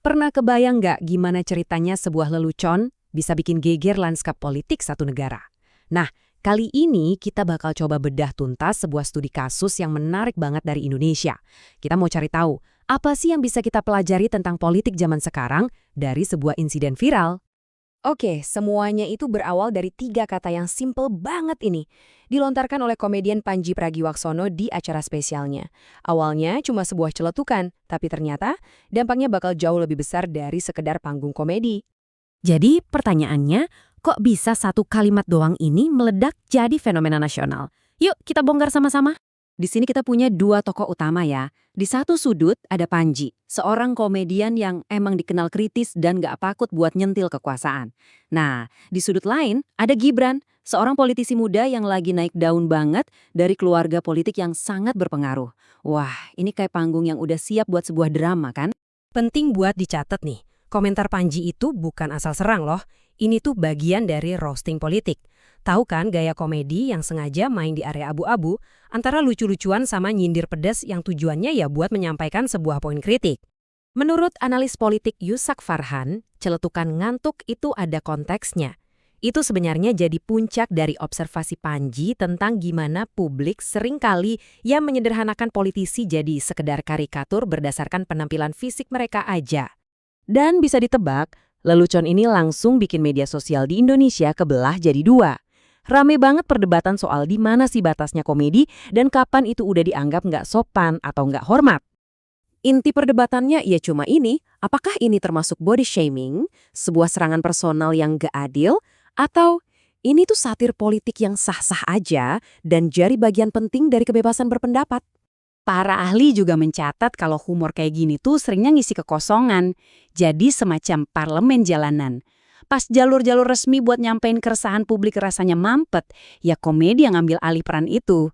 Pernah kebayang nggak gimana ceritanya sebuah lelucon bisa bikin geger lanskap politik satu negara? Nah, kali ini kita bakal coba bedah tuntas sebuah studi kasus yang menarik banget dari Indonesia. Kita mau cari tahu, apa sih yang bisa kita pelajari tentang politik zaman sekarang dari sebuah insiden viral? Oke, semuanya itu berawal dari 3 kata yang simple banget ini. Dilontarkan oleh komedian Panji Pragiwaksono di acara spesialnya. Awalnya cuma sebuah celetukan, tapi ternyata dampaknya bakal jauh lebih besar dari sekedar panggung komedi. Jadi pertanyaannya, kok bisa satu kalimat doang ini meledak jadi fenomena nasional? Yuk kita bongkar sama-sama. Di sini kita punya dua tokoh utama ya. Di satu sudut ada Panji, seorang komedian yang emang dikenal kritis dan gak takut buat nyentil kekuasaan. Nah, di sudut lain ada Gibran, seorang politisi muda yang lagi naik daun banget dari keluarga politik yang sangat berpengaruh. Wah, ini kayak panggung yang udah siap buat sebuah drama kan? Penting buat dicatat nih, komentar Panji itu bukan asal serang loh. Ini tuh bagian dari roasting politik. Tahu kan gaya komedi yang sengaja main di area abu-abu antara lucu-lucuan sama nyindir pedas yang tujuannya ya buat menyampaikan sebuah poin kritik. Menurut analis politik Yusak Farhan, celetukan ngantuk itu ada konteksnya. Itu sebenarnya jadi puncak dari observasi Panji tentang gimana publik seringkali yang menyederhanakan politisi jadi sekedar karikatur berdasarkan penampilan fisik mereka aja. Dan bisa ditebak, lelucon ini langsung bikin media sosial di Indonesia kebelah jadi dua. Rame banget perdebatan soal di mana sih batasnya komedi dan kapan itu udah dianggap nggak sopan atau nggak hormat. Inti perdebatannya ya cuma ini, apakah ini termasuk body shaming, sebuah serangan personal yang nggak adil, atau ini tuh satir politik yang sah-sah aja dan jadi bagian penting dari kebebasan berpendapat. Para ahli juga mencatat kalau humor kayak gini tuh seringnya ngisi kekosongan, jadi semacam parlemen jalanan. Pas jalur-jalur resmi buat nyampein keresahan publik rasanya mampet, ya komedi yang ngambil alih peran itu.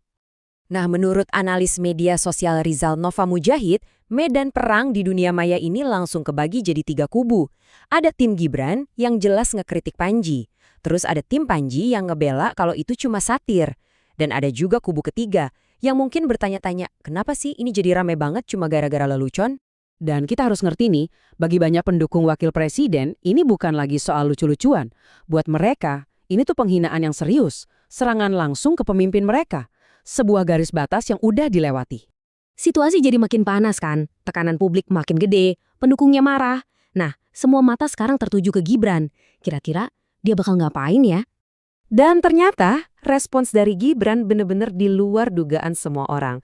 Nah, menurut analis media sosial Rizal Nova Mujahid, medan perang di dunia maya ini langsung kebagi jadi 3 kubu. Ada tim Gibran yang jelas ngekritik Panji, terus ada tim Panji yang ngebela kalau itu cuma satir. Dan ada juga kubu ketiga yang mungkin bertanya-tanya, kenapa sih ini jadi rame banget cuma gara-gara lelucon? Dan kita harus ngerti nih, bagi banyak pendukung wakil presiden, ini bukan lagi soal lucu-lucuan. Buat mereka, ini tuh penghinaan yang serius, serangan langsung ke pemimpin mereka. Sebuah garis batas yang udah dilewati. Situasi jadi makin panas kan, tekanan publik makin gede, pendukungnya marah. Nah, semua mata sekarang tertuju ke Gibran. Kira-kira dia bakal ngapain ya? Dan ternyata, respons dari Gibran bener-bener di luar dugaan semua orang.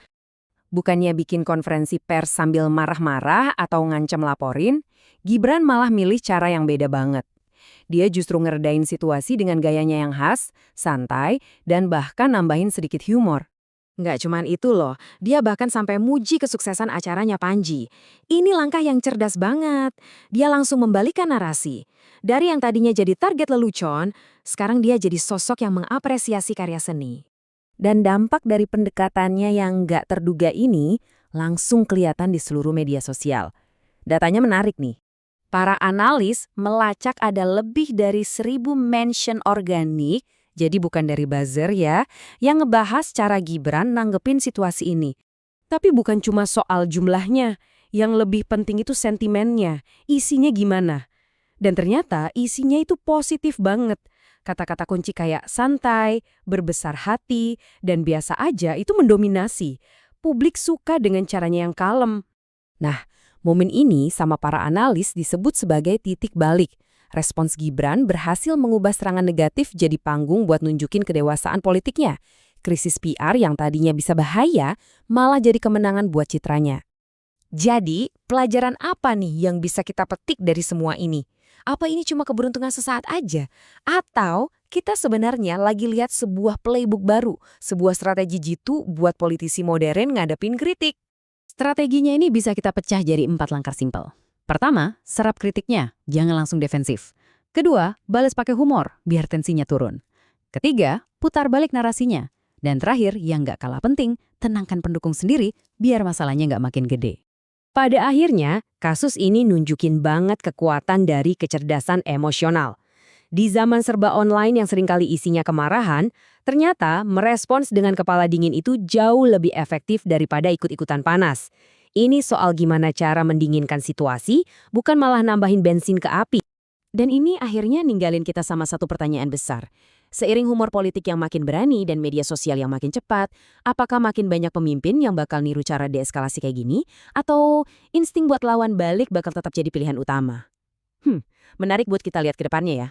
Bukannya bikin konferensi pers sambil marah-marah atau ngancam laporin, Gibran malah milih cara yang beda banget. Dia justru ngeredain situasi dengan gayanya yang khas, santai, dan bahkan nambahin sedikit humor. Nggak cuman itu loh, dia bahkan sampai muji kesuksesan acaranya Panji. Ini langkah yang cerdas banget. Dia langsung membalikkan narasi. Dari yang tadinya jadi target lelucon, sekarang dia jadi sosok yang mengapresiasi karya seni. Dan dampak dari pendekatannya yang nggak terduga ini langsung kelihatan di seluruh media sosial. Datanya menarik nih. Para analis melacak ada lebih dari 1.000 mention organik, jadi bukan dari buzzer ya, yang ngebahas cara Gibran nanggepin situasi ini. Tapi bukan cuma soal jumlahnya, yang lebih penting itu sentimennya, isinya gimana. Dan ternyata isinya itu positif banget. Kata-kata kunci kayak santai, berbesar hati, dan biasa aja itu mendominasi. Publik suka dengan caranya yang kalem. Nah, momen ini sama para analis disebut sebagai titik balik. Respons Gibran berhasil mengubah serangan negatif jadi panggung buat nunjukin kedewasaan politiknya. Krisis PR yang tadinya bisa bahaya, malah jadi kemenangan buat citranya. Jadi, pelajaran apa nih yang bisa kita petik dari semua ini? Apa ini cuma keberuntungan sesaat aja? Atau kita sebenarnya lagi lihat sebuah playbook baru, sebuah strategi jitu buat politisi modern ngadepin kritik? Strateginya ini bisa kita pecah jadi 4 langkah simpel. Pertama, serap kritiknya, jangan langsung defensif. Kedua, balas pakai humor, biar tensinya turun. Ketiga, putar balik narasinya. Dan terakhir, yang nggak kalah penting, tenangkan pendukung sendiri, biar masalahnya nggak makin gede. Pada akhirnya, kasus ini nunjukin banget kekuatan dari kecerdasan emosional. Di zaman serba online yang seringkali isinya kemarahan, ternyata merespons dengan kepala dingin itu jauh lebih efektif daripada ikut-ikutan panas. Ini soal gimana cara mendinginkan situasi, bukan malah nambahin bensin ke api. Dan ini akhirnya ninggalin kita sama satu pertanyaan besar. Seiring humor politik yang makin berani dan media sosial yang makin cepat, apakah makin banyak pemimpin yang bakal niru cara deeskalasi kayak gini? Atau insting buat lawan balik bakal tetap jadi pilihan utama? Menarik buat kita lihat ke depannya ya.